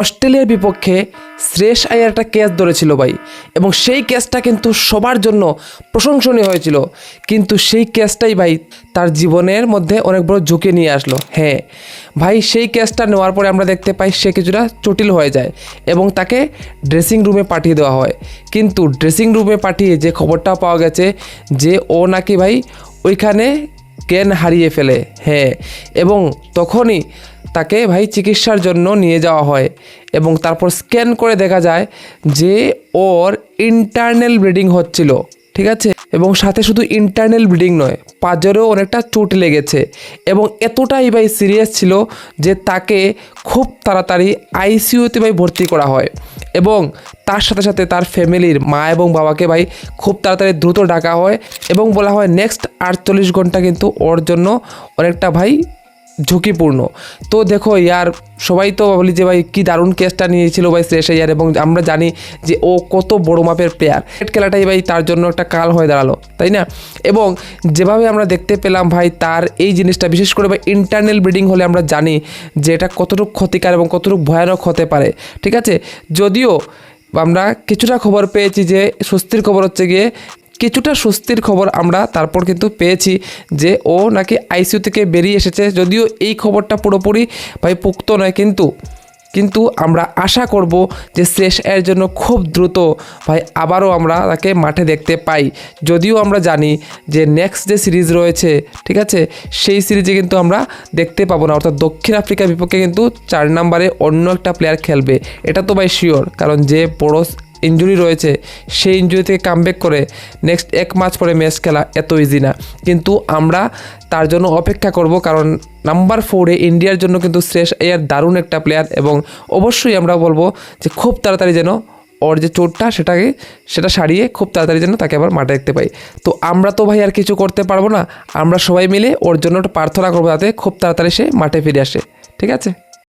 অস্ট্রেলিয়ার বিপক্ষে শ্রেয়স আইয়ার একটা ক্যাচ ধরেছিল ভাই, এবং সেই ক্যাচটা কিন্তু সবার জন্য প্রশংসনীয় হয়েছিল। কিন্তু সেই ক্যাচটাই ভাই তার জীবনের মধ্যে অনেক বড় ঝুঁকি নিয়ে আসলো। হ্যাঁ ভাই, সেই ক্যাচটা নেওয়ার পরে আমরা দেখতে পাই সে কিছুটা জটিল হয়ে যায় এবং তাকে ড্রেসিং রুমে পাঠিয়ে দেওয়া হয়। কিন্তু ড্রেসিং রুমে পাঠিয়ে যে খবরটা পাওয়া গেছে যে ও নাকি ভাই ওইখানে জ্ঞান হারিয়ে ফেলে। হ্যাঁ, এবং তখনই তাকে ভাই চিকিৎসার জন্য নিয়ে যাওয়া হয় এবং তারপর স্ক্যান করে দেখা যায় যে ওর ইন্টারনাল ব্লিডিং হচ্ছিল, ঠিক আছে। এবং সাথে শুধু ইন্টারনাল ব্লিডিং নয়, পাঁজরেও অনেকটা চোট লেগেছে এবং এতটাই ভাই সিরিয়াস ছিল যে তাকে খুব তাড়াতাড়ি আইসিইউতে ভাই ভর্তি করা হয় এবং তার সাথে সাথে তার ফ্যামিলির মা এবং বাবাকে ভাই খুব তাড়াতাড়ি দ্রুত ডাকা হয় এবং বলা হয় নেক্সট 48 ঘন্টা কিন্তু ওর জন্য অনেকটা ভাই ঝুঁকিপূর্ণ। তো দেখো ইয়ার সবাই তো বলি যে ভাই কী দারুণ কেসটা নিয়েছিল ভাই শ্রেয়স আইয়ার, এবং আমরা জানি যে ও কত বড় মাপের প্লেয়ার। খেলাটাই ভাই তার জন্য একটা কাল হয়ে দাঁড়ালো, তাই না? এবং যেভাবে আমরা দেখতে পেলাম ভাই তার এই জিনিসটা, বিশেষ করে ভাই ইন্টারনাল ব্লিডিং হলে আমরা জানি যে এটা কতটুকু ক্ষতিকার এবং কতটুকু ভয়ানক হতে পারে, ঠিক আছে। যদিও আমরা কিছুটা খবর পেয়েছি যে স্বস্তির খবর হচ্ছে গিয়ে কিছুটা স্বস্তির খবর আমরা তারপর কিন্তু পেয়েছি যে ও নাকি আইসিইউ থেকে বেরিয়ে এসেছে। যদিও এই খবরটা পুরোপুরি ভাই পোক্ত নয়, কিন্তু আমরা আশা করব যে শ্রেয়স আইয়ার জন্য খুব দ্রুত ভাই আবারও আমরা তাকে মাঠে দেখতে পাই। যদিও আমরা জানি যে নেক্সট যে সিরিজ রয়েছে, ঠিক আছে, সেই সিরিজে কিন্তু আমরা দেখতে পাবো না, অর্থাৎ দক্ষিণ আফ্রিকার বিপক্ষে কিন্তু 4 নম্বরে অন্য একটা প্লেয়ার খেলবে, এটা তো ভাই শিওর। কারণ যে বড় ইনজুরি রয়েছে সেই ইনজুরি থেকে কামব্যাক করে নেক্সট 1 মাস পরে ম্যাচ খেলা এত ইজি না। কিন্তু আমরা তার জন্য অপেক্ষা করব, কারণ নাম্বার 4-এ ইন্ডিয়ার জন্য কিন্তু শ্রেয়স আইয়ার দারুণ একটা প্লেয়ার এবং অবশ্যই আমরা বলবো যে খুব তাড়াতাড়ি যেন ওর যে চোটটা সেটা সারিয়ে খুব তাড়াতাড়ি যেন তাকে আবার মাঠে দেখতে পাই। তো আমরা তো ভাই আর কিছু করতে পারবো না, আমরা সবাই মিলে ওর জন্য একটা প্রার্থনা করবো যাতে খুব তাড়াতাড়ি সে মাঠে ফিরে আসে, ঠিক আছে।